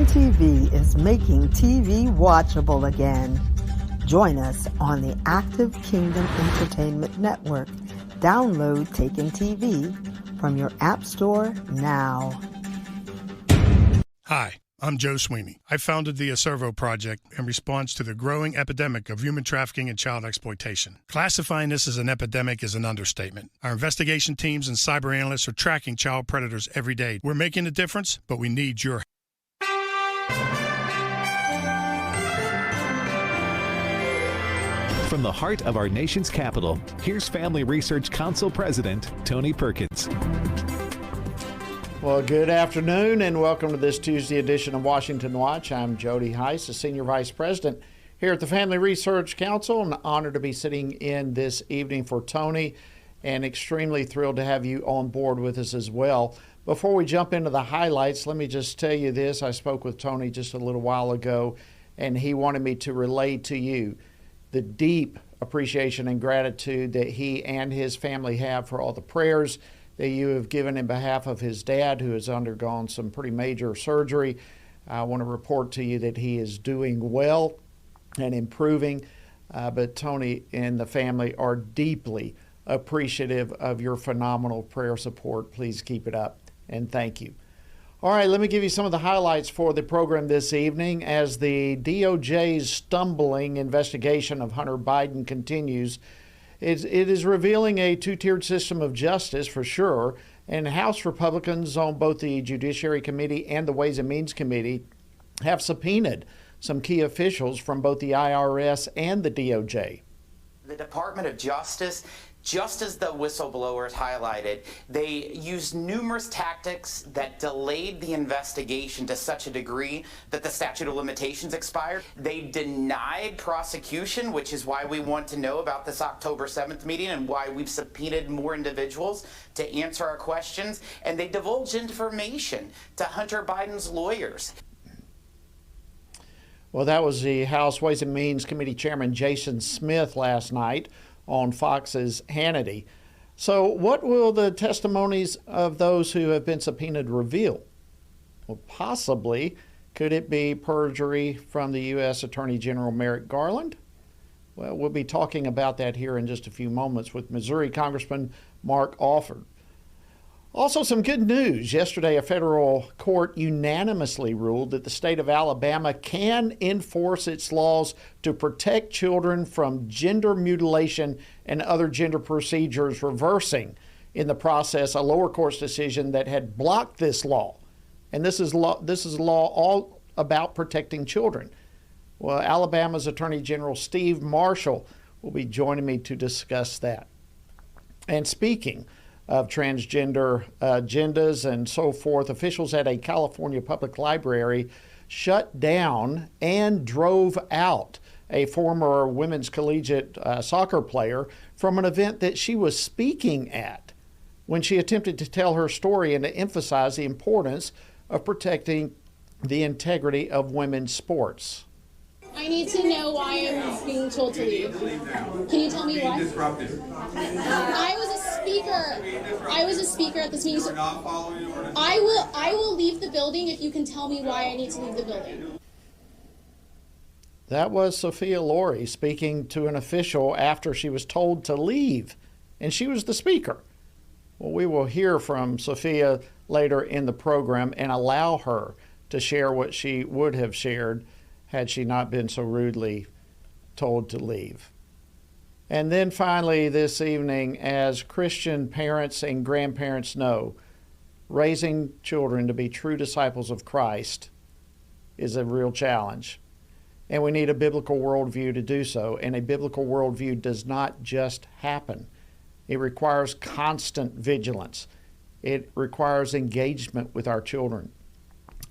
Taken TV is making TV watchable again. Join us on the Active Kingdom Entertainment Network. Download Taken TV from your App Store now. Hi, I'm Joe Sweeney. I founded the Acervo Project in response to the growing epidemic of human trafficking and child exploitation. Classifying this as an epidemic is an understatement. Our investigation teams and cyber analysts are tracking child predators every day. We're making a difference, but we need your help. From the heart of our nation's capital, here's Family Research Council President Tony Perkins. Well, good afternoon and welcome to this Tuesday edition of Washington Watch. I'm Jody Heiss, the Senior Vice President here at the Family Research Council. An honor to be sitting in this evening for Tony and extremely thrilled to have you on board with us as well. Before we jump into the highlights, let me just tell you this. I spoke with Tony just a little while ago and he wanted me to relay to you the deep appreciation and gratitude that he and his family have for all the prayers that you have given in behalf of his dad, who has undergone some pretty major surgery. I want to report to you that he is doing well and improving, but Tony and the family are deeply appreciative of your phenomenal prayer support. Please keep it up, and thank you. All right, let me give you some of the highlights for the program this evening. As the DOJ's stumbling investigation of Hunter Biden continues, it is revealing a two-tiered system of justice for sure, and House Republicans on both the Judiciary Committee and the Ways and Means Committee have subpoenaed some key officials from both the IRS and the DOJ. The Department of Justice, just as the whistleblowers highlighted, they used numerous tactics that delayed the investigation to such a degree that the statute of limitations expired. They denied prosecution, which is why we want to know about this October 7th meeting and why we've subpoenaed more individuals to answer our questions. And they divulged information to Hunter Biden's lawyers. Well, that was the House Ways and Means Committee Chairman Jason Smith last night on Fox's Hannity. So what will the testimonies of those who have been subpoenaed reveal? Well, possibly, could it be perjury from the U.S. Attorney General Merrick Garland? Well, we'll be talking about that here in just a few moments with Missouri Congressman Mark Alford. Also, some good news. Yesterday, a federal court unanimously ruled that the state of Alabama can enforce its laws to protect children from gender mutilation and other gender procedures, reversing in the process a lower court's decision that had blocked this law. And this is law all about protecting children. Well, Alabama's Attorney General Steve Marshall will be joining me to discuss that. And speaking of transgender agendas and so forth, officials at a California public library shut down and drove out a former women's collegiate soccer player from an event that she was speaking at when she attempted to tell her story and to emphasize the importance of protecting the integrity of women's sports. I need to know why I'm being told to leave. Can you tell me why? I was a speaker at this meeting. So I will leave the building if you can tell me why I need to leave the building. That was Sophia Laurie speaking to an official after she was told to leave, and she was the speaker. Well, we will hear from Sophia later in the program and allow her to share what she would have shared had she not been so rudely told to leave. And then finally this evening, as Christian parents and grandparents know, raising children to be true disciples of Christ is a real challenge. And we need a biblical worldview to do so. And a biblical worldview does not just happen. It requires constant vigilance. It requires engagement with our children.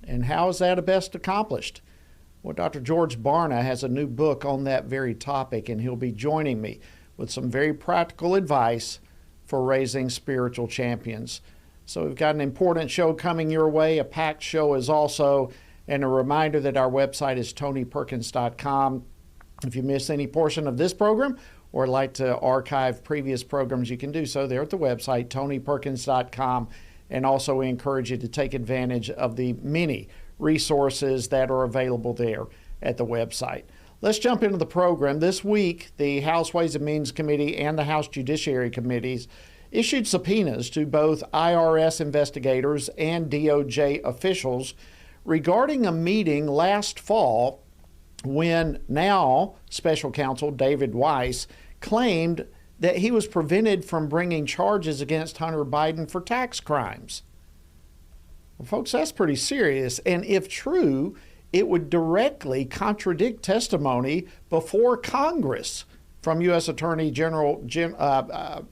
And how is that best accomplished? Well, Dr. George Barna has a new book on that very topic, and he'll be joining me with some very practical advice for raising spiritual champions. So we've got an important show coming your way, a packed show as also, and a reminder that our website is tonyperkins.com. If you miss any portion of this program or like to archive previous programs, you can do so there at the website, tonyperkins.com. And also we encourage you to take advantage of the many resources that are available there at the website. Let's jump into the program. This week, the House Ways and Means Committee and the House Judiciary Committees issued subpoenas to both IRS investigators and DOJ officials regarding a meeting last fall when now Special Counsel David Weiss claimed that he was prevented from bringing charges against Hunter Biden for tax crimes. Well, folks, that's pretty serious. And if true, it would directly contradict testimony before Congress from U.S. Attorney General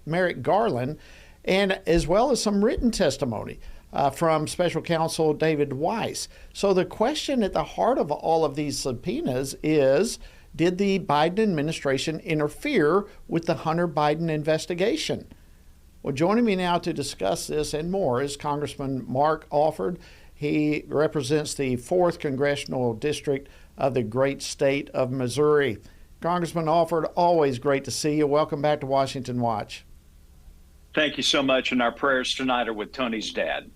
Merrick Garland, and as well as some written testimony from Special Counsel David Weiss. So the question at the heart of all of these subpoenas is, did the Biden administration interfere with the Hunter Biden investigation? Well, joining me now to discuss this and more is Congressman Mark Alford. He represents the 4th Congressional District of the great state of Missouri. Congressman Alford, always great to see you. Welcome back to Washington Watch. Thank you so much, and our prayers tonight are with Tony's dad.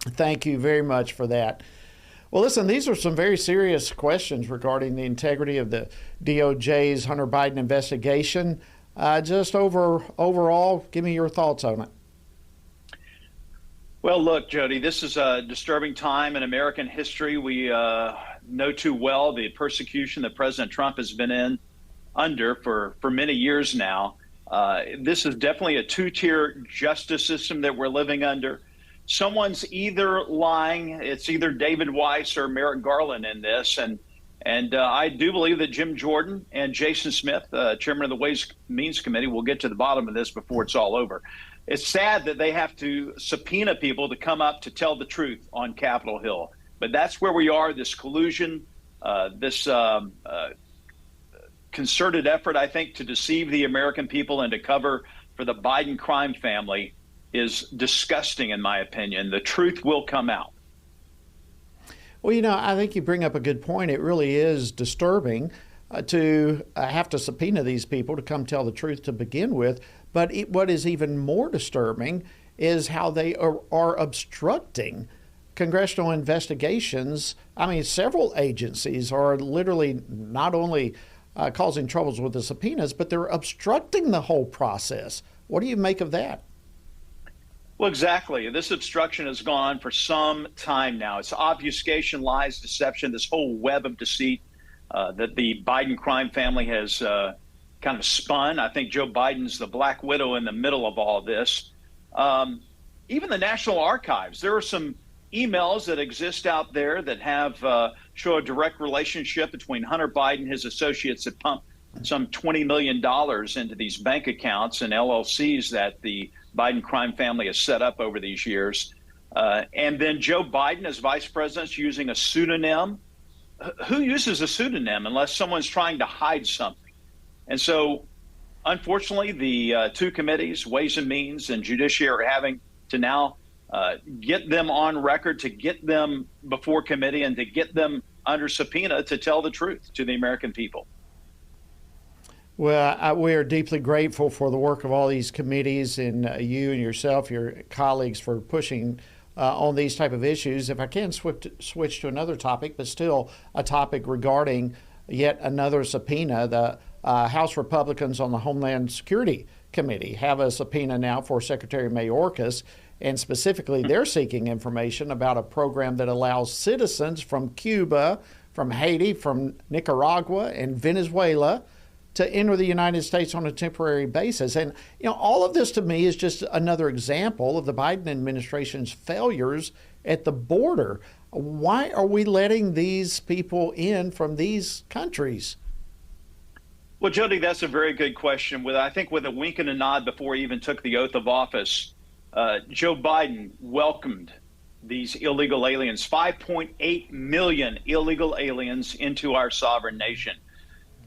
Thank you very much for that. Well, listen, these are some very serious questions regarding the integrity of the DOJ's Hunter Biden investigation. Overall, give me your thoughts on it. Well, look, Jody, this is a disturbing time in American history. We know too well the persecution that President Trump has been under for many years now. This is definitely a two-tier justice system that we're living under. Someone's either lying, it's either David Weiss or Merrick Garland in this, and I do believe that Jim Jordan and Jason Smith, chairman of the Ways and Means Committee, will get to the bottom of this before it's all over. It's sad that they have to subpoena people to come up to tell the truth on Capitol Hill, but that's where we are. This collusion, this concerted effort, I think, to deceive the American people and to cover for the Biden crime family is disgusting, in my opinion. The truth will come out. Well, I think you bring up a good point. It really is disturbing to have to subpoena these people to come tell the truth to begin with. But what is even more disturbing is how they are obstructing congressional investigations. I mean, several agencies are literally not only causing troubles with the subpoenas, but they're obstructing the whole process. What do you make of that? Well, exactly. This obstruction has gone on for some time now. It's obfuscation, lies, deception, this whole web of deceit that the Biden crime family has kind of spun. I think Joe Biden's the black widow in the middle of all this. Even the National Archives, there are some emails that exist out there that have show a direct relationship between Hunter Biden, his associates that pumped some $20 million into these bank accounts and LLCs that the Biden crime family has set up over these years. And then Joe Biden as vice president using a pseudonym. Who uses a pseudonym unless someone's trying to hide something? And so, unfortunately, the two committees, Ways and Means and Judiciary, are having to now get them on record, to get them before committee, and to get them under subpoena to tell the truth to the American people. Well, we are deeply grateful for the work of all these committees and you and yourself, your colleagues, for pushing on these type of issues. If I can switch to another topic, but still a topic regarding yet another subpoena, the House Republicans on the Homeland Security Committee have a subpoena now for Secretary Mayorkas, and specifically they're seeking information about a program that allows citizens from Cuba, from Haiti, from Nicaragua, and Venezuela to enter the United States on a temporary basis. And, all of this to me is just another example of the Biden administration's failures at the border. Why are we letting these people in from these countries? Well, Jody, that's a very good question. I think with a wink and a nod before he even took the oath of office, Joe Biden welcomed these illegal aliens, 5.8 million illegal aliens into our sovereign nation.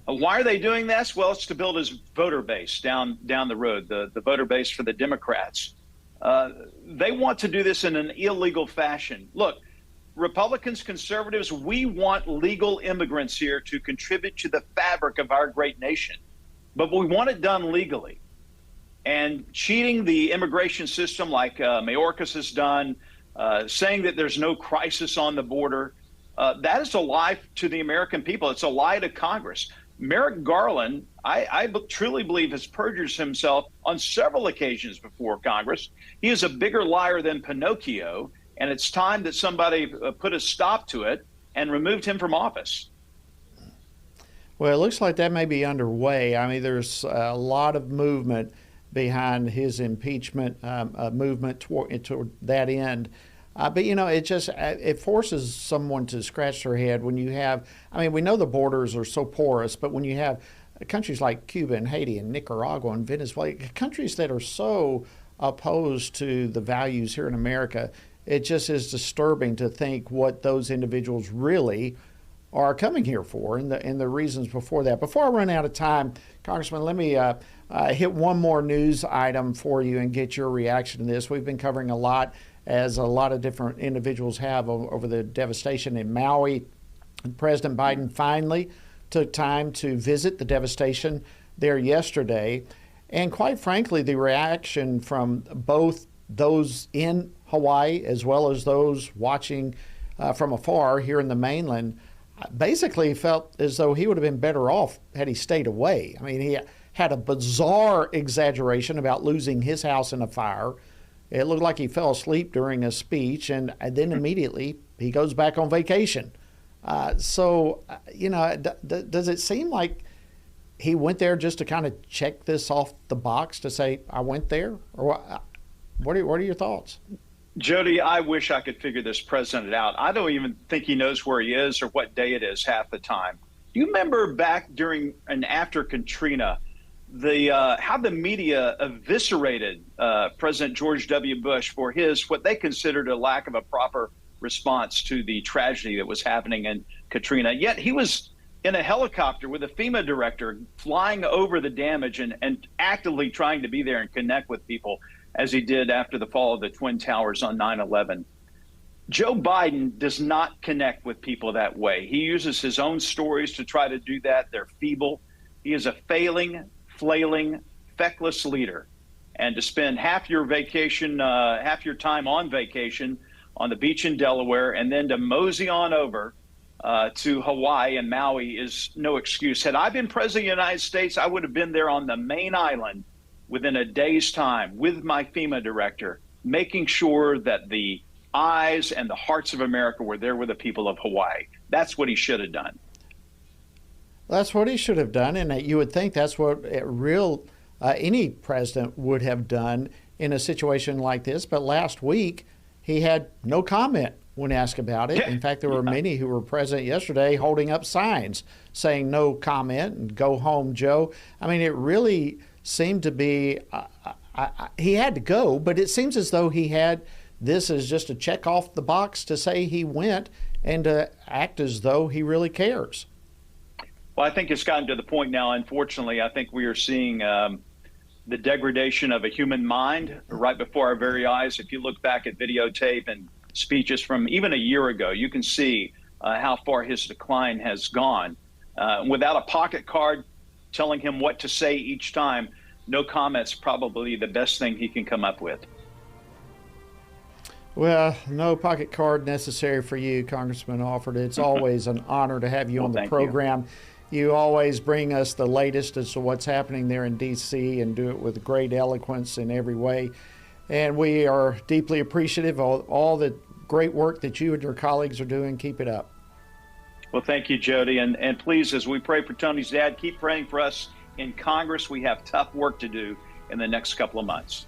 Why are they doing this? Well, it's to build his voter base down the road, the voter base for the Democrats. They want to do this in an illegal fashion. Look, Republicans, conservatives, we want legal immigrants here to contribute to the fabric of our great nation, but we want it done legally. And cheating the immigration system like Mayorkas has done, saying that there's no crisis on the border. That is a lie to the American people. It's a lie to Congress. Merrick Garland, I truly believe, has perjured himself on several occasions before Congress. He is a bigger liar than Pinocchio, and it's time that somebody put a stop to it and removed him from office. Well, it looks like that may be underway. I mean, there's a lot of movement behind his impeachment movement toward that end. But, you know, it forces someone to scratch their head when you have, I mean, we know the borders are so porous, but when you have countries like Cuba and Haiti and Nicaragua and Venezuela, countries that are so opposed to the values here in America, it just is disturbing to think what those individuals really are coming here for and the reasons before that. Before I run out of time, Congressman, let me hit one more news item for you and get your reaction to this. We've been covering a lot, as a lot of different individuals have, over the devastation in Maui. President Biden finally took time to visit the devastation there yesterday. And quite frankly, the reaction from both those in Hawaii as well as those watching from afar here in the mainland basically felt as though he would have been better off had he stayed away. I mean, he had a bizarre exaggeration about losing his house in a fire. It looked like he fell asleep during a speech, and then immediately he goes back on vacation. So, you know, does it seem like he went there just to kind of check this off the box to say, I went there? Or what are your thoughts? Jody, I wish I could figure this president out. I don't even think he knows where he is or what day it is half the time. Do you remember back during and after Katrina, how the media eviscerated President George W. Bush for what they considered a lack of a proper response to the tragedy that was happening in Katrina? Yet he was in a helicopter with a FEMA director flying over the damage and actively trying to be there and connect with people, as he did after the fall of the Twin Towers on 9/11. Joe Biden does not connect with people that way. He uses his own stories to try to do that. They're feeble. He is a failing, flailing, feckless leader. And to spend half your time on vacation on the beach in Delaware and then to mosey on over to Hawaii and Maui is no excuse. Had I been president of the United States, I would have been there on the main island within a day's time with my FEMA director, making sure that the eyes and the hearts of America were there with the people of Hawaii. That's what he should have done. That's what he should have done, and you would think that's what any president would have done in a situation like this. But last week, he had no comment when asked about it. In fact, there were many who were present yesterday holding up signs saying no comment and go home, Joe. I mean, it really seemed to be, he had to go, but it seems as though he had this as just a check off the box to say he went and to act as though he really cares. Well, I think it's gotten to the point now, unfortunately, I think we are seeing the degradation of a human mind right before our very eyes. If you look back at videotape and speeches from even a year ago, you can see how far his decline has gone. Without a pocket card telling him what to say each time, no comment's probably the best thing he can come up with. Well, no pocket card necessary for you, Congressman Alford. It's always an honor to have you on the program. You always bring us the latest as to what's happening there in D.C. and do it with great eloquence in every way. And we are deeply appreciative of all the great work that you and your colleagues are doing. Keep it up. Well, thank you, Jody. And please, as we pray for Tony's dad, keep praying for us in Congress. We have tough work to do in the next couple of months.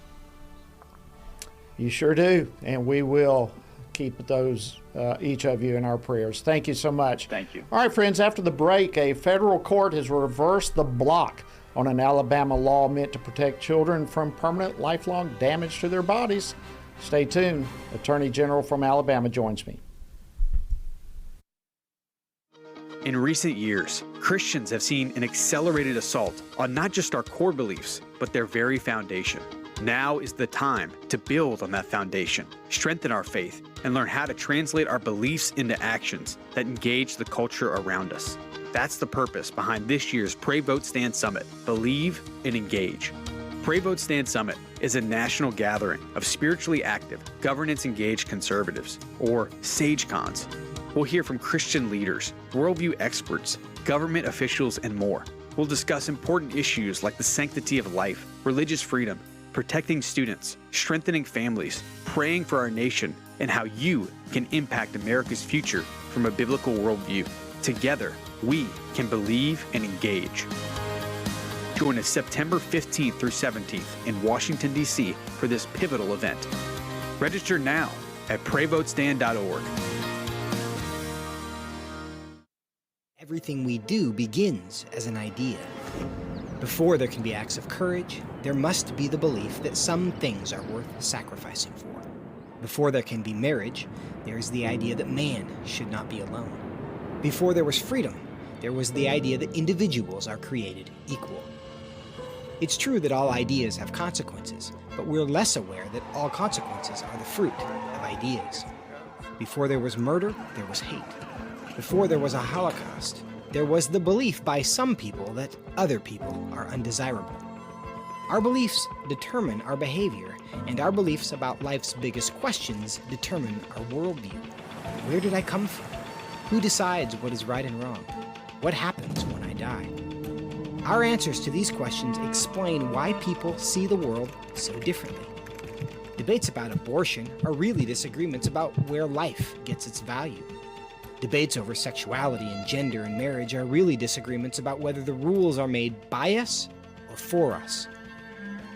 You sure do. And we will keep those, each of you, in our prayers. Thank you so much. Thank you. All right, friends, after the break, a federal court has reversed the block on an Alabama law meant to protect children from permanent lifelong damage to their bodies. Stay tuned. Attorney General from Alabama joins me. In recent years, Christians have seen an accelerated assault on not just our core beliefs, but their very foundation. Now is the time to build on that foundation, strengthen our faith, and learn how to translate our beliefs into actions that engage the culture around us. That's the purpose behind this year's Pray, Vote, Stand Summit. Believe and engage. Pray Vote Stand Summit is a national gathering of spiritually active, governance-engaged conservatives, or SageCons. We'll hear from Christian leaders, worldview experts, government officials, and more. We'll discuss important issues like the sanctity of life, religious freedom, protecting students, strengthening families, praying for our nation, and how you can impact America's future from a biblical worldview. Together, we can believe and engage. Join us September 15th through 17th in Washington, D.C. for this pivotal event. Register now at PrayVoteStand.org. Everything we do begins as an idea. Before there can be acts of courage, there must be the belief that some things are worth sacrificing for. Before there can be marriage, there is the idea that man should not be alone. Before there was freedom, there was the idea that individuals are created equal. It's true that all ideas have consequences, but we're less aware that all consequences are the fruit of ideas. Before there was murder, there was hate. Before there was a Holocaust, there was the belief by some people that other people are undesirable. Our beliefs determine our behavior, and our beliefs about life's biggest questions determine our worldview. Where did I come from? Who decides what is right and wrong? What happens when I die? Our answers to these questions explain why people see the world so differently. Debates about abortion are really disagreements about where life gets its value. Debates over sexuality and gender and marriage are really disagreements about whether the rules are made by us or for us.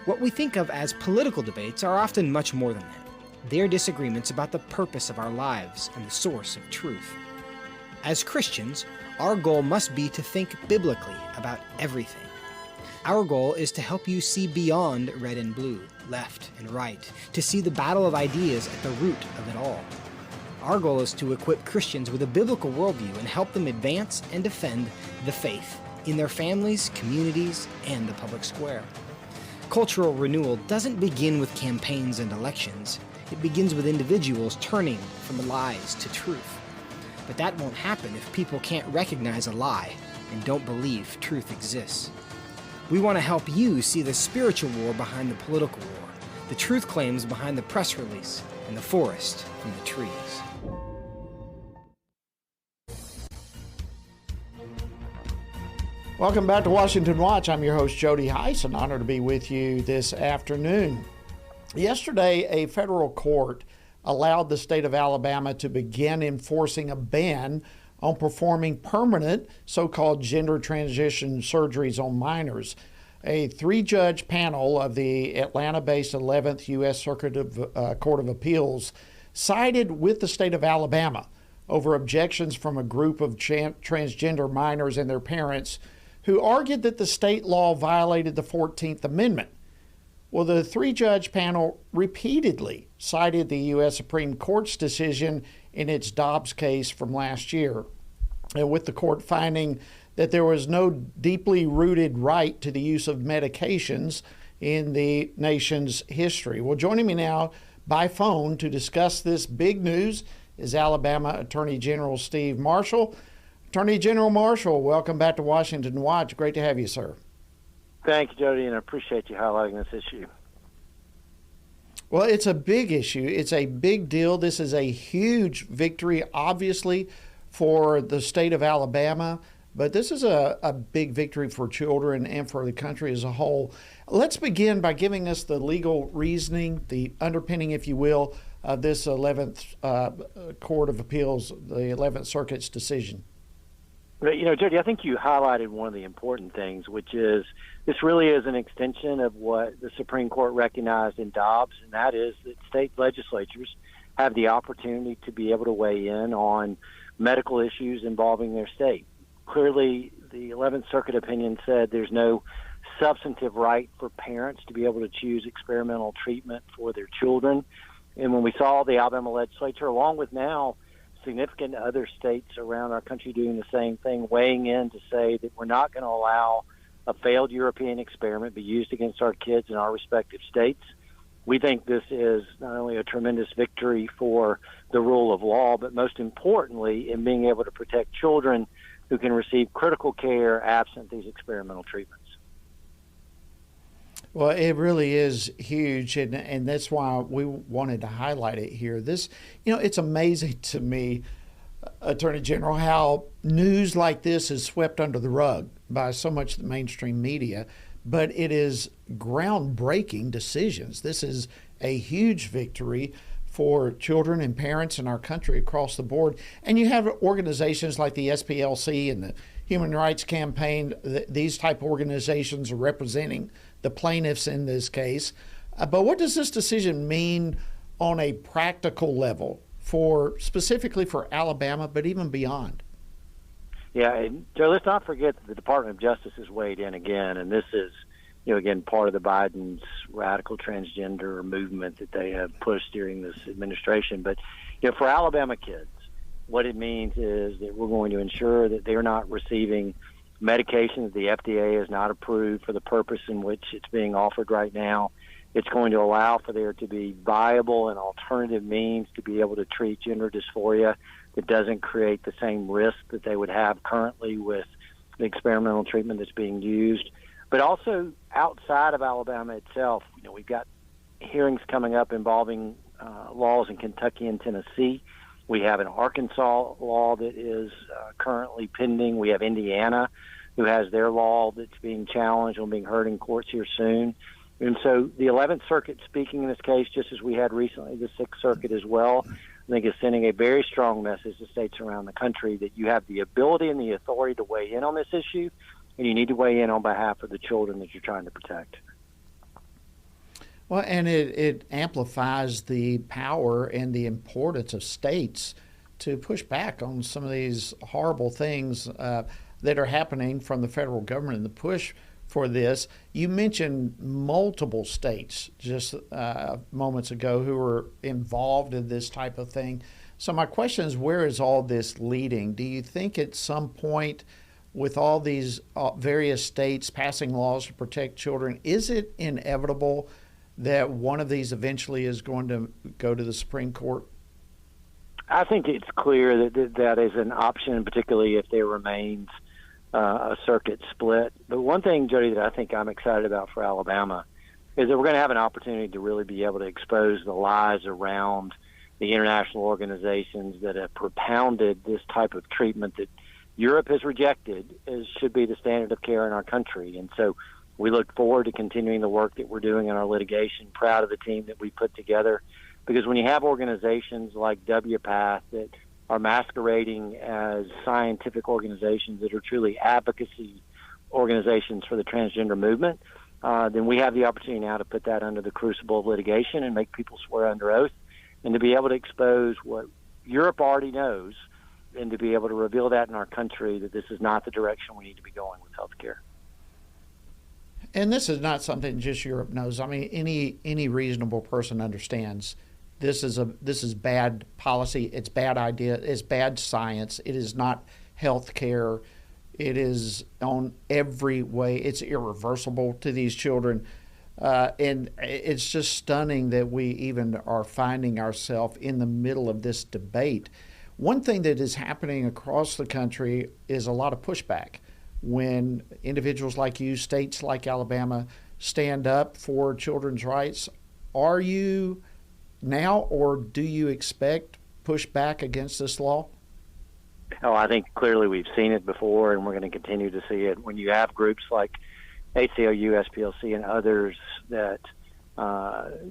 What we think of as political debates are often much more than that. They're disagreements about the purpose of our lives and the source of truth. As Christians, our goal must be to think biblically about everything. Our goal is to help you see beyond red and blue, left and right, to see the battle of ideas at the root of it all. Our goal is to equip Christians with a biblical worldview and help them advance and defend the faith in their families, communities, and the public square. Cultural renewal doesn't begin with campaigns and elections. It begins with individuals turning from lies to truth. But that won't happen if people can't recognize a lie and don't believe truth exists. We want to help you see the spiritual war behind the political war, the truth claims behind the press release, and the forest from the trees. Welcome back to Washington Watch. I'm your host, Jody Heiss. An honor to be with you this afternoon. Yesterday, a federal court allowed the state of Alabama to begin enforcing a ban on performing permanent so-called gender transition surgeries on minors. A three-judge panel of the Atlanta-based 11th U.S. Circuit of Court of Appeals sided with the state of Alabama over objections from a group of transgender minors and their parents who argued that the state law violated the 14th Amendment. Well, the three-judge panel repeatedly cited the U.S. Supreme Court's decision in its Dobbs case from last year, and with the court finding that there was no deeply rooted right to the use of medications in the nation's history. Well, joining me now by phone to discuss this big news is Alabama Attorney General Steve Marshall. Attorney General Marshall, welcome back to Washington Watch. Great to have you, sir. Thank you, Jody, and I appreciate you highlighting this issue. Well, it's a big issue. It's a big deal. This is a huge victory, obviously, for the state of Alabama, but this is a big victory for children and for the country as a whole. Let's begin by giving us the legal reasoning, the underpinning, if you will, of this 11th Court of Appeals, the 11th Circuit's decision. You know, Jody, I think you highlighted one of the important things, which is this really is an extension of what the Supreme Court recognized in Dobbs, and that is that state legislatures have the opportunity to be able to weigh in on medical issues involving their state. Clearly, the 11th Circuit opinion said there's no substantive right for parents to be able to choose experimental treatment for their children. And when we saw the Alabama legislature, along with now significant other states around our country doing the same thing, weighing in to say that we're not going to allow a failed European experiment be used against our kids in our respective states, we think this is not only a tremendous victory for the rule of law, but most importantly, in being able to protect children who can receive critical care absent these experimental treatments. Well, it really is huge, and that's why we wanted to highlight it here. This, it's amazing to me, Attorney General, how news like this is swept under the rug by so much of the mainstream media, but it is groundbreaking decisions. This is a huge victory for children and parents in our country across the board. And you have organizations like the SPLC and the Human Rights Campaign. These type of organizations are representing the plaintiffs in this case. But what does this decision mean on a practical level specifically for Alabama, but even beyond? Yeah, and Joe, let's not forget that the Department of Justice has weighed in again, and this is, again, part of the Biden's radical transgender movement that they have pushed during this administration. But, for Alabama kids, what it means is that we're going to ensure that they're not receiving medication that the FDA has not approved for the purpose in which it's being offered right now. It's going to allow for there to be viable and alternative means to be able to treat gender dysphoria that doesn't create the same risk that they would have currently with the experimental treatment that's being used. But also outside of Alabama itself, we've got hearings coming up involving laws in Kentucky and Tennessee. We have an Arkansas law that is currently pending. We have Indiana, who has their law that's being challenged and being heard in courts here soon. And so the 11th Circuit speaking in this case, just as we had recently the 6th Circuit as well, I think is sending a very strong message to states around the country that you have the ability and the authority to weigh in on this issue, and you need to weigh in on behalf of the children that you're trying to protect. Well, and it amplifies the power and the importance of states to push back on some of these horrible things that are happening from the federal government and the push for this. You mentioned multiple states just moments ago who were involved in this type of thing. So my question is, where is all this leading? Do you think at some point, with all these various states passing laws to protect children, is it inevitable that one of these eventually is going to go to the Supreme Court? I think it's clear that is an option, particularly if there remains a circuit split. But one thing, Jody, that I think I'm excited about for Alabama is that we're going to have an opportunity to really be able to expose the lies around the international organizations that have propounded this type of treatment that Europe has rejected as should be the standard of care in our country. And so we look forward to continuing the work that we're doing in our litigation, proud of the team that we put together. Because when you have organizations like WPATH that are masquerading as scientific organizations that are truly advocacy organizations for the transgender movement, then we have the opportunity now to put that under the crucible of litigation and make people swear under oath, and to be able to expose what Europe already knows, and to be able to reveal that in our country that this is not the direction we need to be going with healthcare. And this is not something just Europe knows. I mean, any reasonable person understands this is bad policy. It's bad idea. It's bad science. It is not health care. It is on every way. It's irreversible to these children. And it's just stunning that we even are finding ourselves in the middle of this debate. One thing that is happening across the country is a lot of pushback when individuals like you, states like Alabama, stand up for children's rights. Are you now, or do you expect pushback against this law? Oh, I think clearly we've seen it before, and we're going to continue to see it. When you have groups like ACLU, SPLC, and others that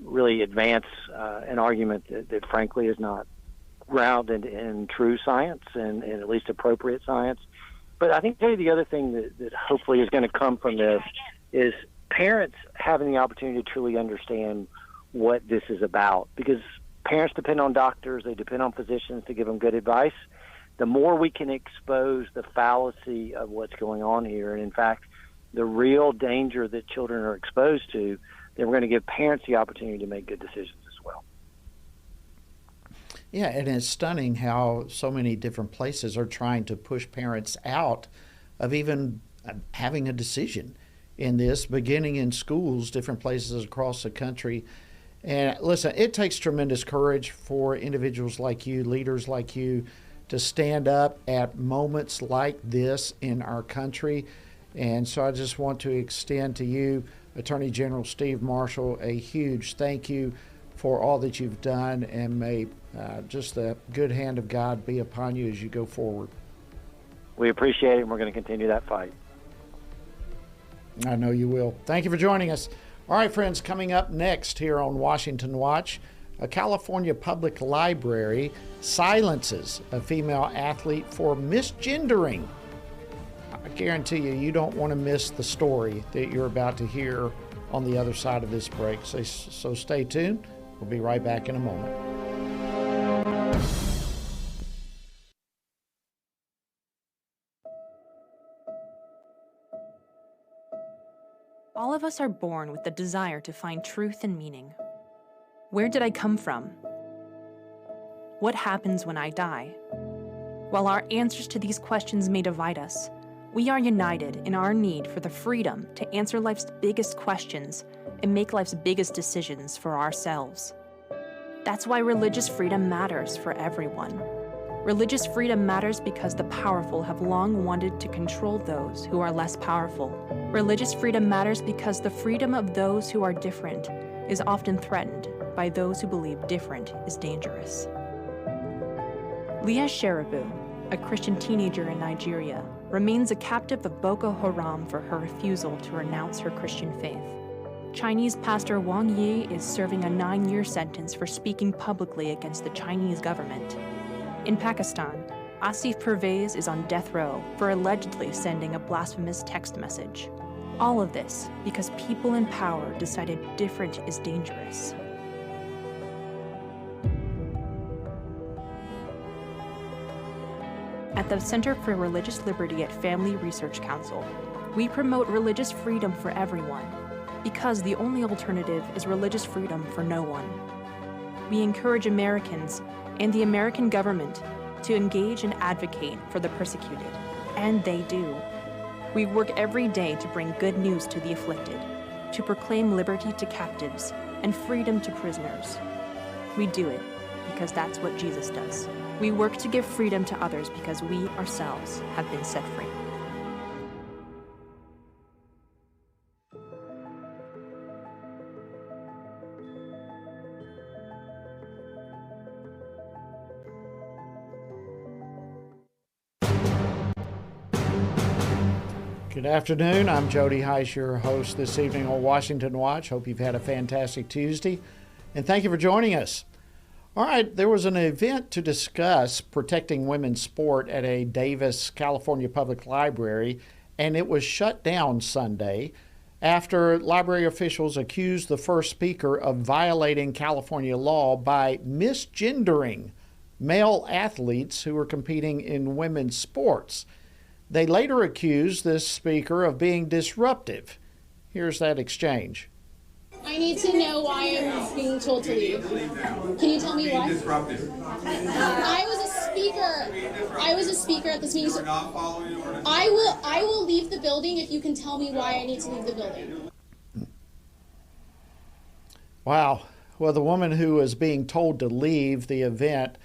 really advance an argument that frankly is not grounded in true science and at least appropriate science. But I think the other thing that hopefully is going to come from this is parents having the opportunity to truly understand what this is about, because parents depend on doctors, they depend on physicians to give them good advice. The more we can expose the fallacy of what's going on here, and in fact, the real danger that children are exposed to, then we're going to give parents the opportunity to make good decisions as well. Yeah, and it's stunning how so many different places are trying to push parents out of even having a decision in this, beginning in schools, different places across the country. And listen, it takes tremendous courage for individuals like you, leaders like you, to stand up at moments like this in our country. And so I just want to extend to you Attorney General Steve Marshall, a huge thank you for all that you've done, and may just the good hand of God be upon you as you go forward. We appreciate it, and we're going to continue that fight. I know you will. Thank you for joining us. All right, friends, coming up next here on Washington Watch, a California public library silences a female athlete for misgendering. I guarantee you, you don't want to miss the story that you're about to hear on the other side of this break. So stay tuned. We'll be right back in a moment. All of us are born with the desire to find truth and meaning. Where did I come from? What happens when I die? While our answers to these questions may divide us, we are united in our need for the freedom to answer life's biggest questions and make life's biggest decisions for ourselves. That's why religious freedom matters for everyone. Religious freedom matters because the powerful have long wanted to control those who are less powerful. Religious freedom matters because the freedom of those who are different is often threatened by those who believe different is dangerous. Leah Sheribu, a Christian teenager in Nigeria, remains a captive of Boko Haram for her refusal to renounce her Christian faith. Chinese pastor Wang Yi is serving a 9-year sentence for speaking publicly against the Chinese government. In Pakistan, Asif Pervez is on death row for allegedly sending a blasphemous text message. All of this because people in power decided different is dangerous. At the Center for Religious Liberty at Family Research Council, we promote religious freedom for everyone because the only alternative is religious freedom for no one. We encourage Americans and the American government to engage and advocate for the persecuted, and they do. We work every day to bring good news to the afflicted, to proclaim liberty to captives and freedom to prisoners. We do it because that's what Jesus does. We work to give freedom to others because we ourselves have been set free. Good afternoon. I'm Jody Heiss, your host this evening on Washington Watch. Hope you've had a fantastic Tuesday, and thank you for joining us. All right, there was an event to discuss protecting women's sport at a Davis, California public library, and it was shut down Sunday after library officials accused the first speaker of violating California law by misgendering male athletes who were competing in women's sports. They later accused this speaker of being disruptive. Here's that exchange. I need to know why I'm being told to leave. Can you tell me why? I was a speaker at this meeting. So I will leave the building if you can tell me why I need to leave the building. Wow. Well, the woman who was being told to leave the event,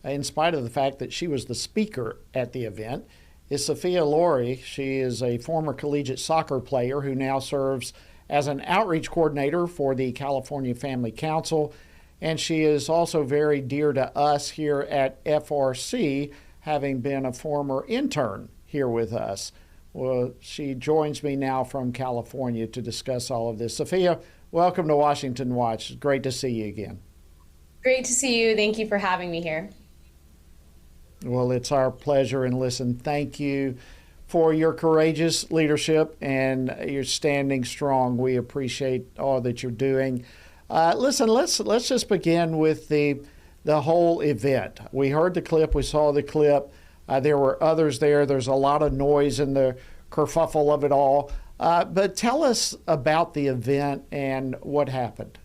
in spite of the fact that she was the speaker at the event, is Sophia Laurie. She is a former collegiate soccer player who now serves as an outreach coordinator for the California Family Council, and she is also very dear to us here at FRC, having been a former intern here with us. Well, she joins me now from California to discuss all of this. Sophia, welcome to Washington Watch. It's great to see you again. Great to see you. Thank you for having me here. Well, it's our pleasure, and listen, thank you for your courageous leadership and your standing strong. We appreciate all that you're doing. Listen, let's just begin with the whole event. We heard the clip, we saw the clip. There were others there. There's a lot of noise in the kerfuffle of it all. But tell us about the event and what happened.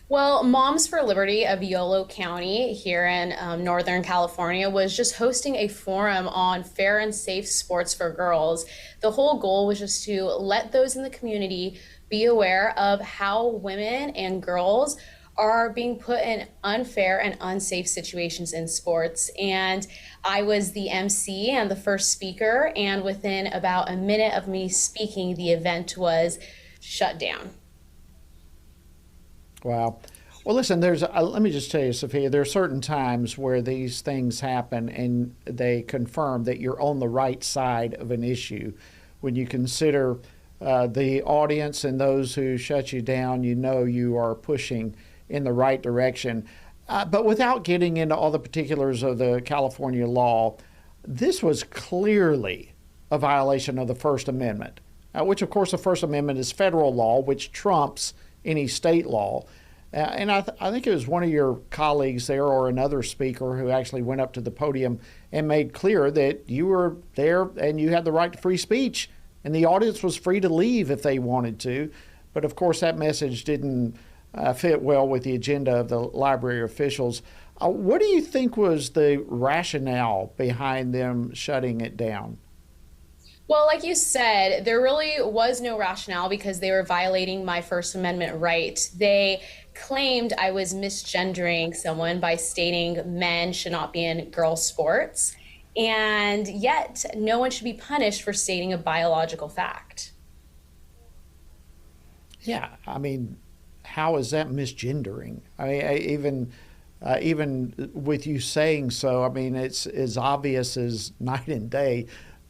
Well, Moms for Liberty of Yolo County here in Northern California was just hosting a forum on fair and safe sports for girls. The whole goal was just to let those in the community be aware of how women and girls are being put in unfair and unsafe situations in sports. And I was the MC and the first speaker, and within about a minute of me speaking, the event was shut down. Wow. Well, listen, let me just tell you, Sophia, there are certain times where these things happen and they confirm that you're on the right side of an issue. When you consider the audience and those who shut you down, you know you are pushing in the right direction. But without getting into all the particulars of the California law, this was clearly a violation of the First Amendment, which, of course, the First Amendment is federal law, which trumps any state law. And I think it was one of your colleagues there or another speaker who actually went up to the podium and made clear that you were there and you had the right to free speech, and the audience was free to leave if they wanted to. But, of course, that message didn't fit well with the agenda of the library officials. What do you think was the rationale behind them shutting it down? Well, like you said, there really was no rationale because they were violating my First Amendment right. They claimed I was misgendering someone by stating men should not be in girls' sports, and yet no one should be punished for stating a biological fact. Yeah, I mean, how is that misgendering? I mean, even with you saying so, I mean, it's as obvious as night and day.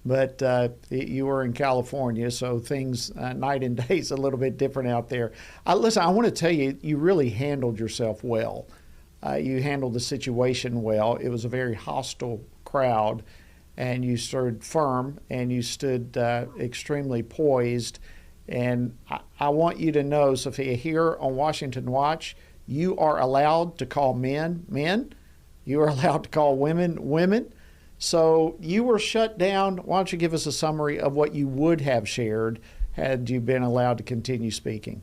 But you were in California, so things night and day is a little bit different out there. Listen, I want to tell you, you really handled yourself well. You handled the situation well. It was a very hostile crowd, and you stood firm and you stood extremely poised. And I want you to know, Sophia, here on Washington Watch, you are allowed to call men, men. You are allowed to call women, women. So you were shut down. Why don't you give us a summary of what you would have shared had you been allowed to continue speaking?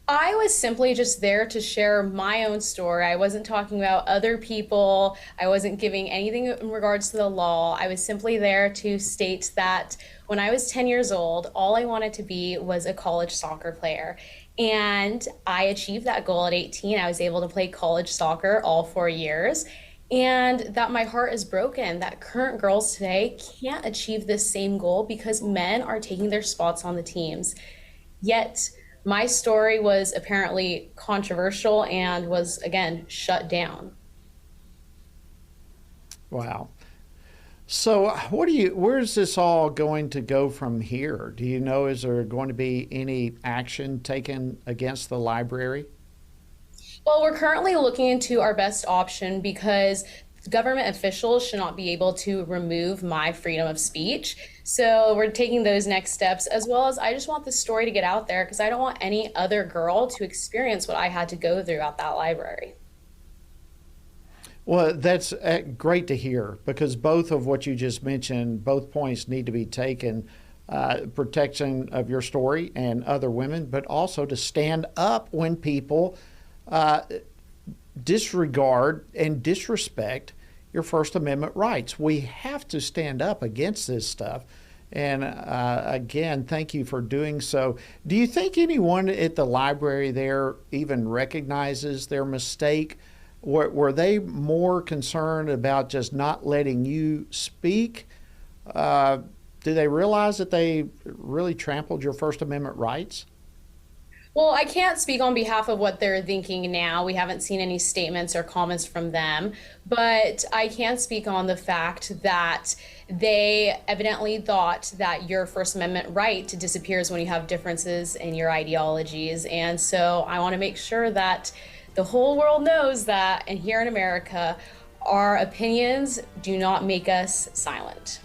I was simply just there to share my own story. I wasn't talking about other people. I wasn't giving anything in regards to the law. I was simply there to state that when I was 10 years old, all I wanted to be was a college soccer player. And I achieved that goal at 18. I was able to play college soccer all 4 years. And that my heart is broken that current girls today can't achieve this same goal because men are taking their spots on the teams. Yet my story was apparently controversial and was, again, shut down. Wow. So where's this all going to go from here? Do you know, is there going to be any action taken against the library? Well, we're currently looking into our best option because government officials should not be able to remove my freedom of speech. So we're taking those next steps, as well as I just want this story to get out there because I don't want any other girl to experience what I had to go through at that library. Well, that's great to hear because both of what you just mentioned, both points need to be taken. Protection of your story and other women, but also to stand up when people disregard and disrespect your First Amendment rights. We have to stand up against this stuff. And again, thank you for doing so. Do you think anyone at the library there even recognizes their mistake? Were they more concerned about just not letting you speak? Do they realize that they really trampled your First Amendment rights? Well, I can't speak on behalf of what they're thinking now. We haven't seen any statements or comments from them, but I can speak on the fact that they evidently thought that your First Amendment right disappears when you have differences in your ideologies. And so I want to make sure that the whole world knows that, and here in America, our opinions do not make us silent.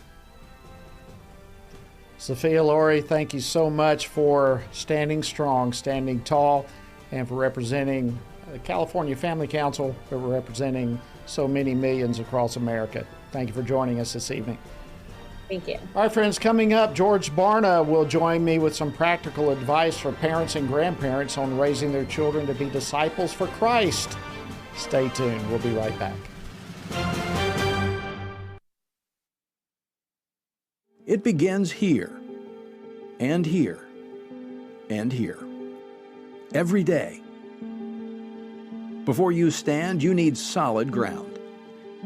Sophia Lowery, thank you so much for standing strong, standing tall, and for representing the California Family Council, for representing so many millions across America. Thank you for joining us this evening. Thank you. All right, friends, coming up, George Barna will join me with some practical advice for parents and grandparents on raising their children to be disciples for Christ. Stay tuned. We'll be right back. It begins here, and here, and here. Every day. Before you stand, you need solid ground.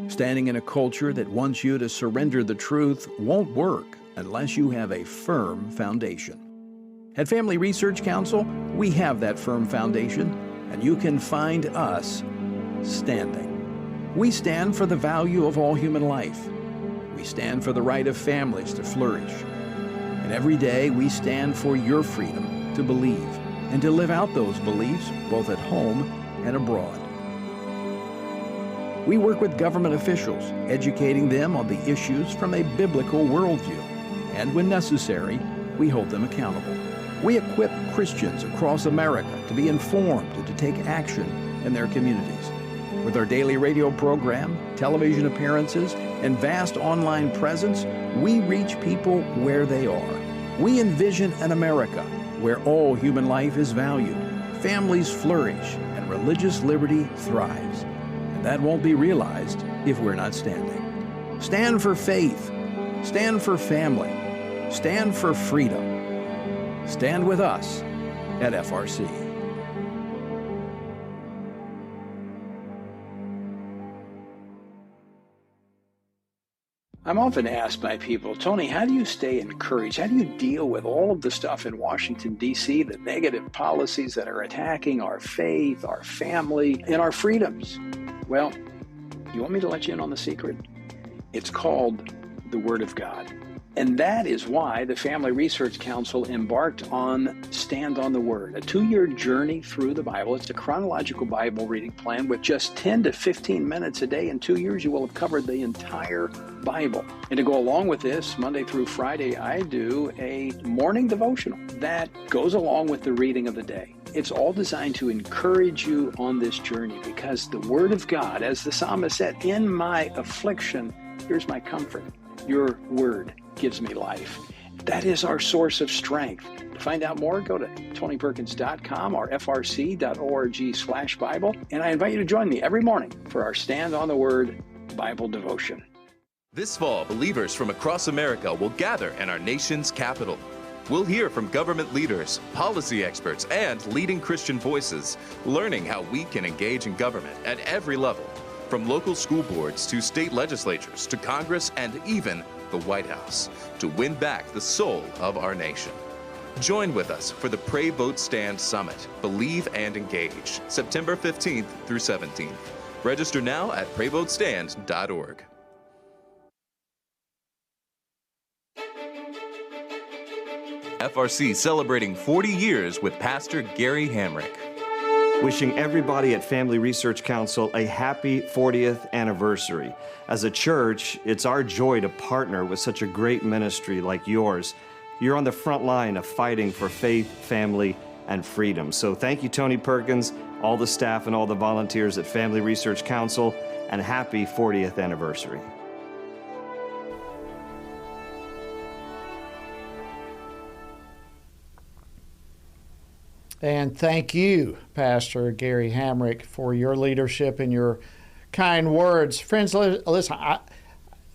Standing in a culture that wants you to surrender the truth won't work unless you have a firm foundation. At Family Research Council, we have that firm foundation, and you can find us standing. We stand for the value of all human life. We stand for the right of families to flourish. And every day we stand for your freedom to believe and to live out those beliefs both at home and abroad. We work with government officials, educating them on the issues from a biblical worldview. And when necessary, we hold them accountable. We equip Christians across America to be informed and to take action in their communities. With our daily radio program, television appearances, and vast online presence, we reach people where they are. We envision an America where all human life is valued, families flourish, and religious liberty thrives. And that won't be realized if we're not standing. Stand for faith. Stand for family. Stand for freedom. Stand with us at FRC. I'm often asked by people, Tony, how do you stay encouraged? How do you deal with all of the stuff in Washington, D.C., the negative policies that are attacking our faith, our family, and our freedoms? Well, you want me to let you in on the secret? It's called the Word of God. And that is why the Family Research Council embarked on Stand on the Word, a 2-year journey through the Bible. It's a chronological Bible reading plan with just 10 to 15 minutes a day. In 2 years, you will have covered the entire Bible. And to go along with this, Monday through Friday, I do a morning devotional that goes along with the reading of the day. It's all designed to encourage you on this journey because the Word of God, as the psalmist said, in my affliction, here's my comfort. Your Word gives me life. That is our source of strength. To find out more, go to tonyperkins.com or frc.org/Bible. And I invite you to join me every morning for our Stand on the Word Bible devotion. This fall, believers from across America will gather in our nation's capital. We'll hear from government leaders, policy experts, and leading Christian voices, learning how we can engage in government at every level, from local school boards to state legislatures to Congress and even the White House, to win back the soul of our nation. Join with us for the Pray, Vote, Stand Summit, Believe and Engage, September 15th through 17th. Register now at prayvotestand.org. FRC celebrating 40 years with Pastor Gary Hamrick. Wishing everybody at Family Research Council a happy 40th anniversary. As a church, it's our joy to partner with such a great ministry like yours. You're on the front line of fighting for faith, family, and freedom. So thank you, Tony Perkins, all the staff and all the volunteers at Family Research Council, and happy 40th anniversary. And thank you, Pastor Gary Hamrick, for your leadership and your kind words. Friends, listen,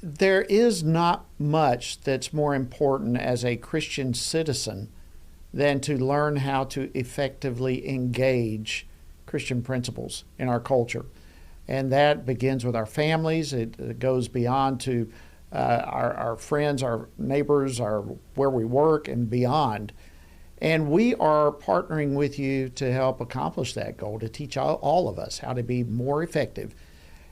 there is not much that's more important as a Christian citizen than to learn how to effectively engage Christian principles in our culture. And that begins with our families. It goes beyond to our friends, our neighbors, where we work, and beyond. And we are partnering with you to help accomplish that goal, to teach all of us how to be more effective.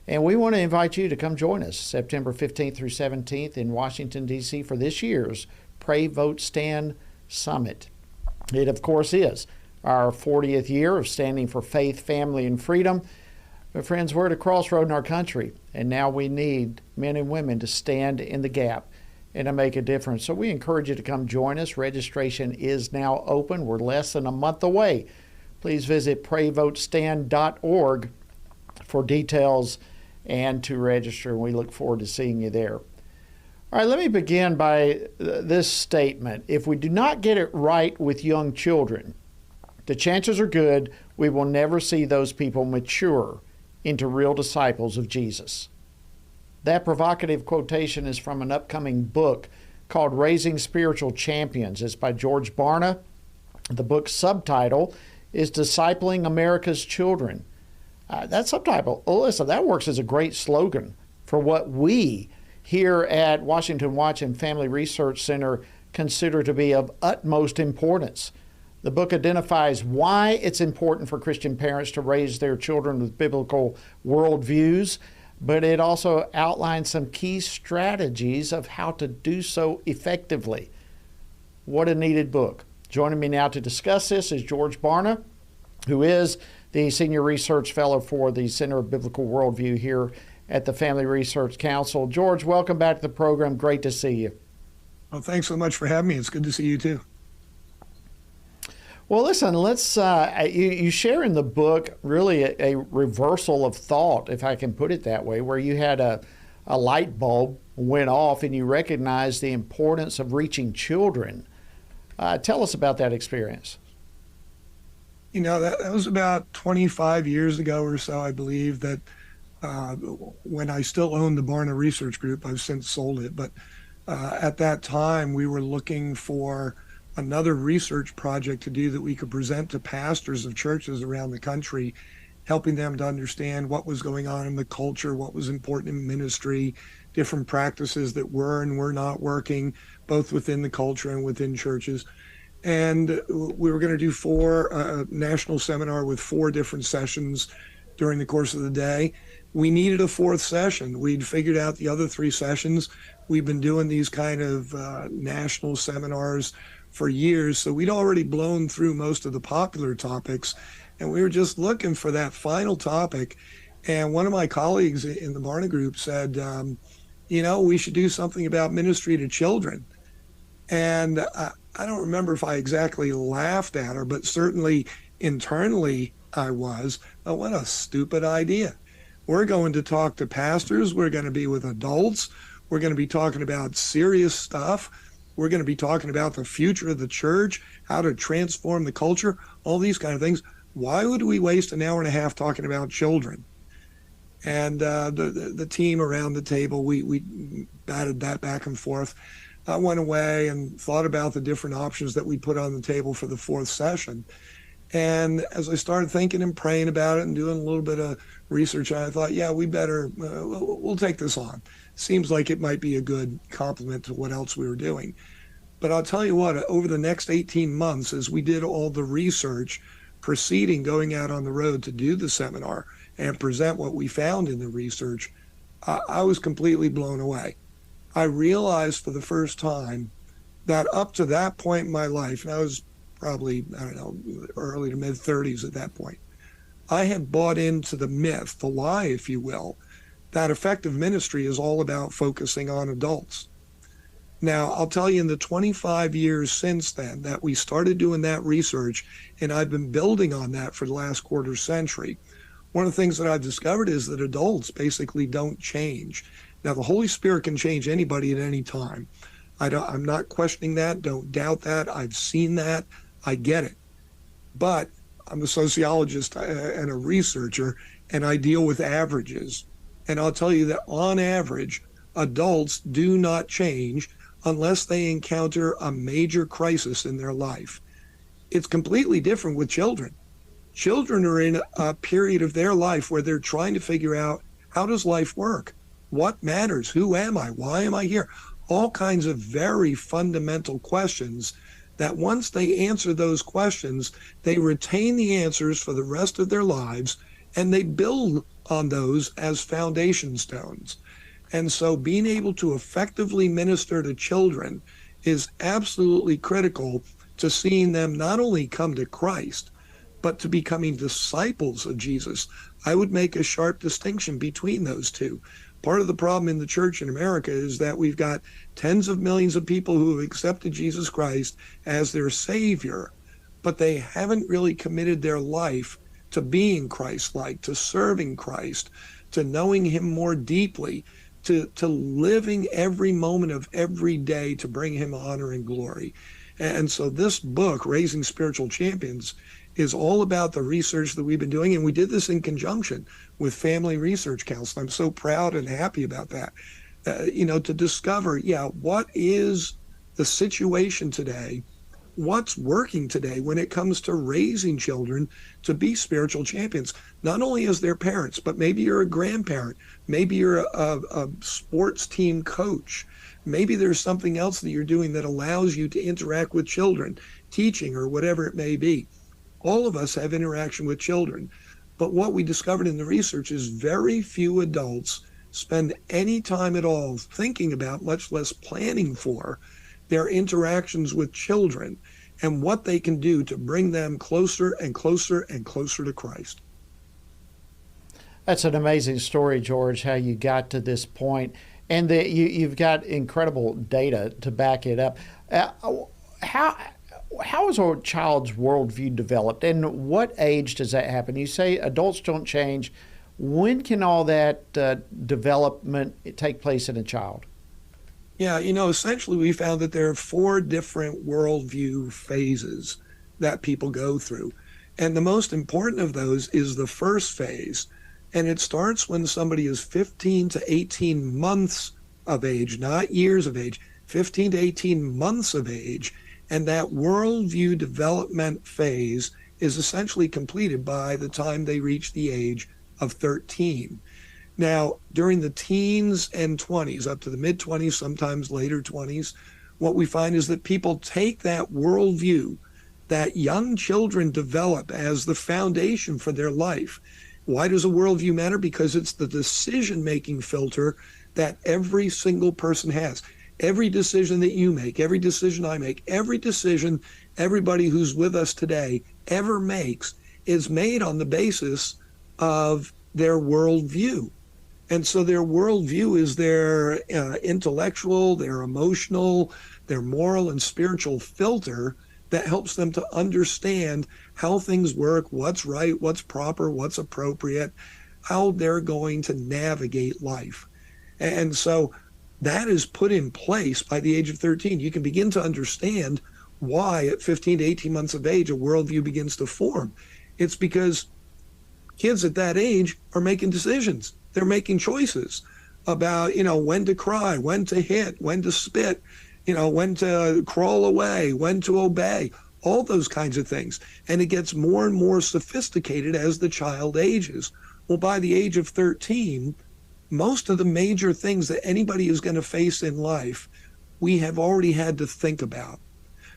And we want to invite you to come join us September 15th through 17th in Washington, D.C. for this year's Pray, Vote, Stand Summit. It, of course, is our 40th year of standing for faith, family, and freedom. But friends, we're at a crossroad in our country, and now we need men and women to stand in the gap and to make a difference. So we encourage you to come join us. Registration is now open. We're less than a month away. Please visit prayvotestand.org for details and to register. We look forward to seeing you there. All right, let me begin by this statement. If we do not get it right with young children, the chances are good we will never see those people mature into real disciples of Jesus. That provocative quotation is from an upcoming book called Raising Spiritual Champions. It's by George Barna. The book's subtitle is Discipling America's Children. That subtitle, listen, that works as a great slogan for what we here at Washington Watch and Family Research Center consider to be of utmost importance. The book identifies why it's important for Christian parents to raise their children with biblical worldviews, but it also outlines some key strategies of how to do so effectively. What a needed book. Joining me now to discuss this is George Barna, who is the Senior Research Fellow for the Center of Biblical Worldview here at the Family Research Council. George, welcome back to the program. Great to see you. Well, thanks so much for having me. It's good to see you too. Well, listen, you share in the book really a reversal of thought, if I can put it that way, where you had a light bulb went off and you recognized the importance of reaching children. Tell us about that experience. You know, that was about 25 years ago or so, I believe, that when I still owned the Barna Research Group. I've since sold it, but at that time we were looking for another research project to do that we could present to pastors of churches around the country, helping them to understand what was going on in the culture, what was important in ministry, different practices that were and were not working, both within the culture and within churches. And we were going to do a national seminar with 4 different sessions during the course of the day. We needed a 4th session. We'd figured out the other 3 sessions. We've been doing these kind of national seminars for years, so we'd already blown through most of the popular topics, and we were just looking for that final topic. And one of my colleagues in the Barna group said, we should do something about ministry to children. And I don't remember if I exactly laughed at her, but certainly internally I was. Oh, what a stupid idea. We're going to talk to pastors. We're going to be with adults. We're going to be talking about serious stuff. We're going to be talking about the future of the church, how to transform the culture, all these kind of things. Why would we waste an hour and a half talking about children? And the team around the table, we batted that back and forth. I went away and thought about the different options that we put on the table for the 4th session. And as I started thinking and praying about it and doing a little bit of research, I thought, yeah, we better, we'll take this on. Seems like it might be a good complement to what else we were doing. But I'll tell you what, over the next 18 months, as we did all the research preceding going out on the road to do the seminar and present what we found in the research, I was completely blown away. I realized for the first time that up to that point in my life, and I was probably, early to mid-30s at that point, I had bought into the myth, the lie, if you will, that effective ministry is all about focusing on adults. Now, I'll tell you, in the 25 years since then that we started doing that research, and I've been building on that for the last quarter century, one of the things that I've discovered is that adults basically don't change. Now, the Holy Spirit can change anybody at any time. I'm not questioning that. Don't doubt that. I've seen that. I get it. But I'm a sociologist and a researcher, and I deal with averages. And I'll tell you that on average, adults do not change unless they encounter a major crisis in their life. It's completely different with children. Children are in a period of their life where they're trying to figure out, how does life work? What matters? Who am I? Why am I here? All kinds of very fundamental questions that once they answer those questions, they retain the answers for the rest of their lives, and they build on those as foundation stones. And so being able to effectively minister to children is absolutely critical to seeing them not only come to Christ, but to becoming disciples of Jesus. I would make a sharp distinction between those two. Part of the problem in the church in America is that we've got tens of millions of people who have accepted Jesus Christ as their Savior, but they haven't really committed their life to being Christ-like, to serving Christ, to knowing Him more deeply, to living every moment of every day to bring Him honor and glory. And so this book, Raising Spiritual Champions, is all about the research that we've been doing, and we did this in conjunction with Family Research Council. I'm so proud and happy about that. To discover, what is the situation today what's working today when it comes to raising children to be spiritual champions, not only as their parents, but maybe you're a grandparent, maybe you're a sports team coach, maybe there's something else that you're doing that allows you to interact with children, teaching or whatever it may be. All of us have interaction with children, but what we discovered in the research is very few adults spend any time at all thinking about, much less planning for, their interactions with children and what they can do to bring them closer and closer and closer to Christ. That's an amazing story, George, how you got to this point, and that you've got incredible data to back it up. How is a child's worldview developed, and what age does that happen? You say adults don't change. When can all that development take place in a child? Yeah, essentially we found that there are 4 different worldview phases that people go through. And the most important of those is the first phase. And it starts when somebody is 15 to 18 months of age, not years of age, 15 to 18 months of age. And that worldview development phase is essentially completed by the time they reach the age of 13. Now, during the teens and 20s, up to the mid-20s, sometimes later 20s, what we find is that people take that worldview that young children develop as the foundation for their life. Why does a worldview matter? Because it's the decision-making filter that every single person has. Every decision that you make, every decision I make, every decision everybody who's with us today ever makes is made on the basis of their worldview. And so their worldview is their intellectual, their emotional, their moral and spiritual filter that helps them to understand how things work, what's right, what's proper, what's appropriate, how they're going to navigate life. And so that is put in place by the age of 13. You can begin to understand why at 15 to 18 months of age a worldview begins to form. It's because kids at that age are making decisions. They're making choices about, when to cry, when to hit, when to spit, when to crawl away, when to obey, all those kinds of things. And it gets more and more sophisticated as the child ages. Well, by the age of 13, most of the major things that anybody is going to face in life, we have already had to think about.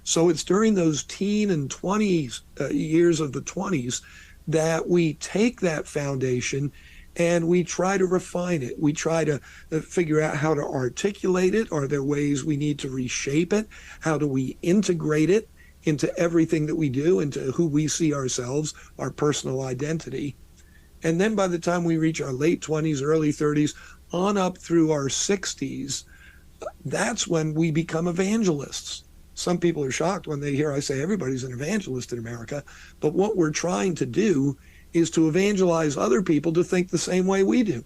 So it's during those teen and 20s, years of the 20s, that we take that foundation and we try to refine it. We try to figure out how to articulate it. Are there ways we need to reshape it? How do we integrate it into everything that we do, into who we see ourselves, our personal identity? And then by the time we reach our late 20s, early 30s, on up through our 60s, that's when we become evangelists. Some people are shocked when they hear I say everybody's an evangelist in America, but what we're trying to do is to evangelize other people to think the same way we do.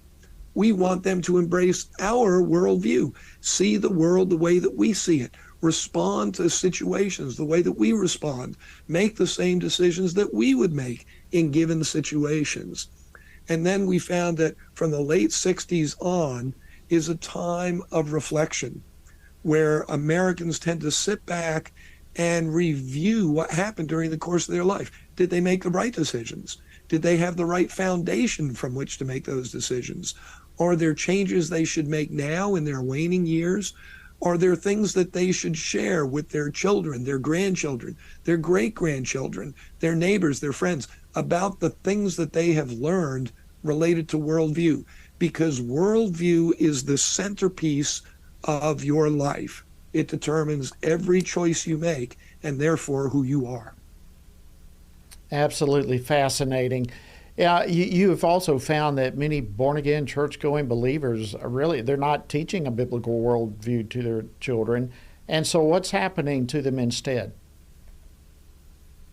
We want them to embrace our worldview, see the world the way that we see it, respond to situations the way that we respond, make the same decisions that we would make in given situations. And then we found that from the late 60s on is a time of reflection where Americans tend to sit back and review what happened during the course of their life. Did they make the right decisions? Did they have the right foundation from which to make those decisions? Are there changes they should make now in their waning years? Are there things that they should share with their children, their grandchildren, their great-grandchildren, their neighbors, their friends, about the things that they have learned related to worldview? Because worldview is the centerpiece of your life. It determines every choice you make and therefore who you are. Absolutely fascinating. You have also found that many born-again, church-going believers they're not teaching a biblical worldview to their children. And so what's happening to them instead?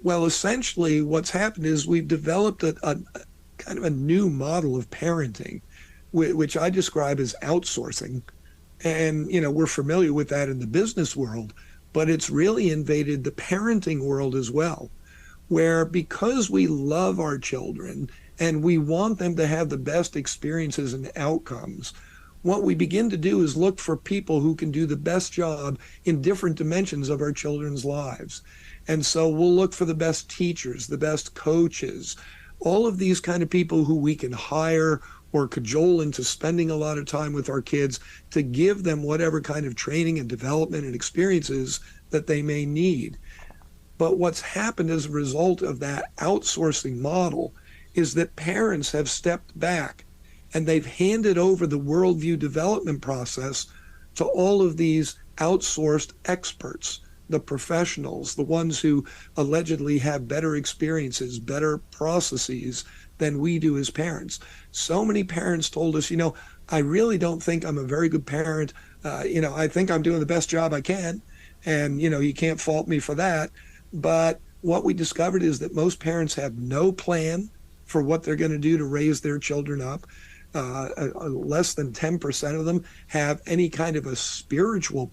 Well, essentially what's happened is we've developed a kind of a new model of parenting, which I describe as outsourcing. And, we're familiar with that in the business world, but it's really invaded the parenting world as well, where because we love our children and we want them to have the best experiences and outcomes, what we begin to do is look for people who can do the best job in different dimensions of our children's lives. And so we'll look for the best teachers, the best coaches, all of these kind of people who we can hire or cajole into spending a lot of time with our kids to give them whatever kind of training and development and experiences that they may need. But what's happened as a result of that outsourcing model is that parents have stepped back and they've handed over the worldview development process to all of these outsourced experts, the professionals, the ones who allegedly have better experiences, better processes than we do as parents. So many parents told us, I really don't think I'm a very good parent. I think I'm doing the best job I can. And, you can't fault me for that. But what we discovered is that most parents have no plan for what they're going to do to raise their children up. Less than 10% of them have any kind of a spiritual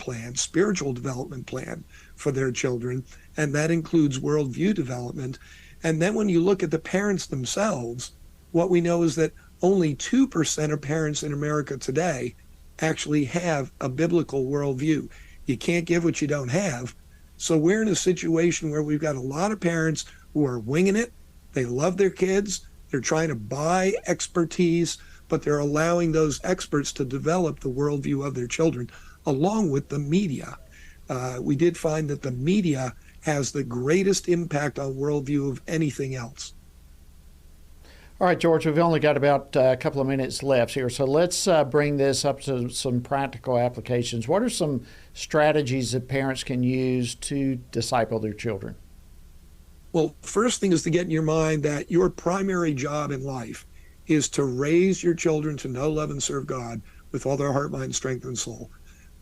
development plan for their children, and that includes worldview development. And then when you look at the parents themselves, what we know is that only 2% of parents in America today actually have a biblical worldview. You can't give what you don't have. So we're in a situation where we've got a lot of parents who are winging it. They love their kids. They're trying to buy expertise, but they're allowing those experts to develop the worldview of their children, along with the media. We did find that the media has the greatest impact on worldview of anything else. All right, George, we've only got about a couple of minutes left here, so let's bring this up to some practical applications. What are some strategies that parents can use to disciple their children? Well, first thing is to get in your mind that your primary job in life is to raise your children to know, love, and serve God with all their heart, mind, strength, and soul.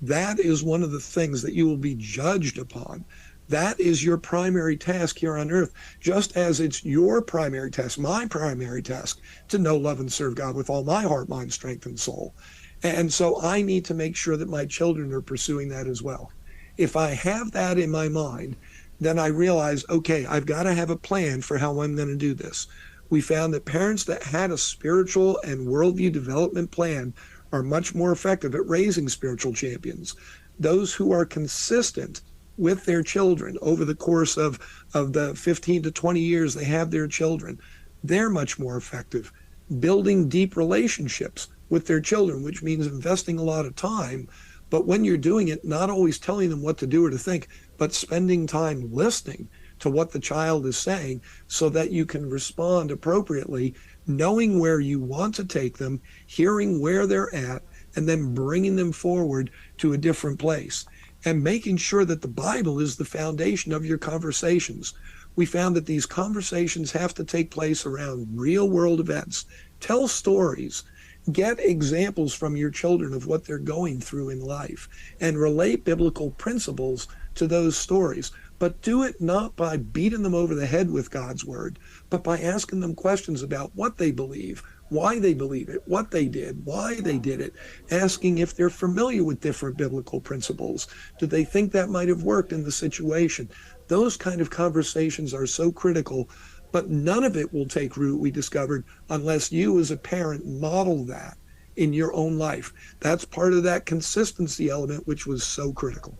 That is one of the things that you will be judged upon. That is your primary task here on earth, just as it's your primary task, my primary task, to know, love, and serve God with all my heart, mind, strength, and soul. And so I need to make sure that my children are pursuing that as well. If I have that in my mind, then I realize, okay, I've got to have a plan for how I'm going to do this. We found that parents that had a spiritual and worldview development plan are much more effective at raising spiritual champions. Those who are consistent with their children over the course of the 15 to 20 years they have their children, they're much more effective. Building deep relationships with their children, which means investing a lot of time, but when you're doing it, not always telling them what to do or to think, but spending time listening to what the child is saying so that you can respond appropriately, knowing where you want to take them, hearing where they're at, and then bringing them forward to a different place. And making sure that the Bible is the foundation of your conversations. We found that these conversations have to take place around real world events. Tell stories. Get examples from your children of what they're going through in life and relate biblical principles to those stories. But do it not by beating them over the head with God's word, but by asking them questions about what they believe, why they believe it, what they did, why they did it, asking if they're familiar with different biblical principles. Do they think that might have worked in the situation? Those kind of conversations are so critical, but none of it will take root, we discovered, unless you as a parent model that in your own life. That's part of that consistency element, which was so critical.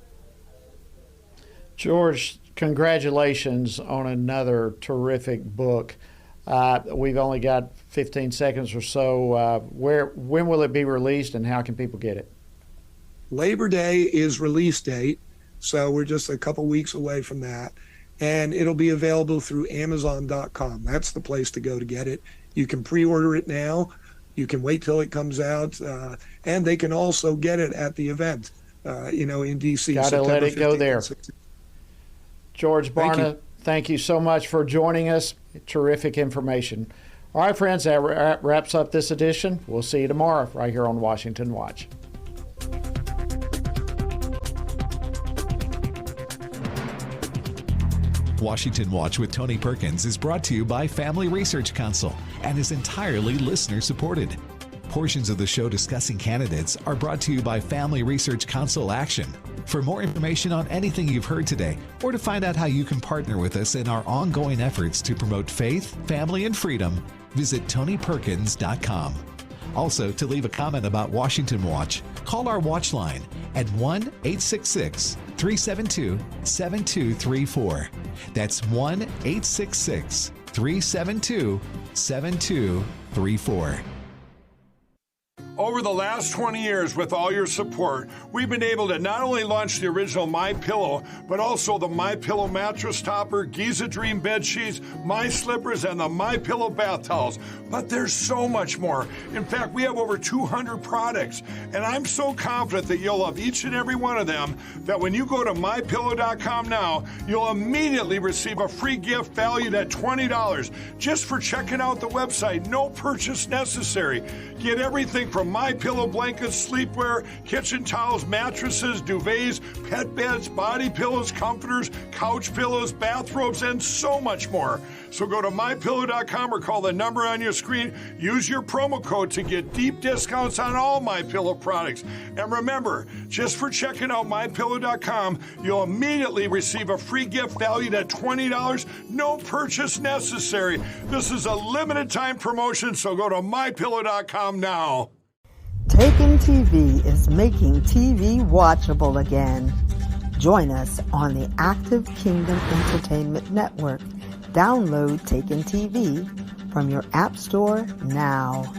George, congratulations on another terrific book. We've only got 15 seconds or so. When will it be released and how can people get it? Labor Day is release date, so we're just a couple weeks away from that. And it'll be available through Amazon.com. That's the place to go to get it. You can pre-order it now. You can wait till it comes out. And they can also get it at the event, in D.C. Got to let it go there. George Barna, thank you so much for joining us. Terrific information. All right, friends, that wraps up this edition. We'll see you tomorrow right here on Washington Watch. Washington Watch with Tony Perkins is brought to you by Family Research Council and is entirely listener-supported. Portions of the show discussing candidates are brought to you by Family Research Council Action. For more information on anything you've heard today, or to find out how you can partner with us in our ongoing efforts to promote faith, family, and freedom, visit TonyPerkins.com. Also, to leave a comment about Washington Watch, call our watch line at 1-866-372-7234. That's 1-866-372-7234. Over the last 20 years, with all your support, we've been able to not only launch the original MyPillow, but also the MyPillow mattress topper, Giza Dream bed sheets, My Slippers, and the MyPillow bath towels. But there's so much more. In fact, we have over 200 products, and I'm so confident that you'll love each and every one of them that when you go to MyPillow.com now, you'll immediately receive a free gift valued at $20 just for checking out the website. No purchase necessary. Get everything from MyPillow blankets, sleepwear, kitchen towels, mattresses, duvets, pet beds, body pillows, comforters, couch pillows, bathrobes, and so much more. So go to MyPillow.com or call the number on your screen. Use your promo code to get deep discounts on all MyPillow products. And remember, just for checking out MyPillow.com, you'll immediately receive a free gift valued at $20. No purchase necessary. This is a limited time promotion, so go to MyPillow.com now. Taken TV is making TV watchable again. Join us on the Active Kingdom Entertainment Network. Download Taken TV from your App Store now.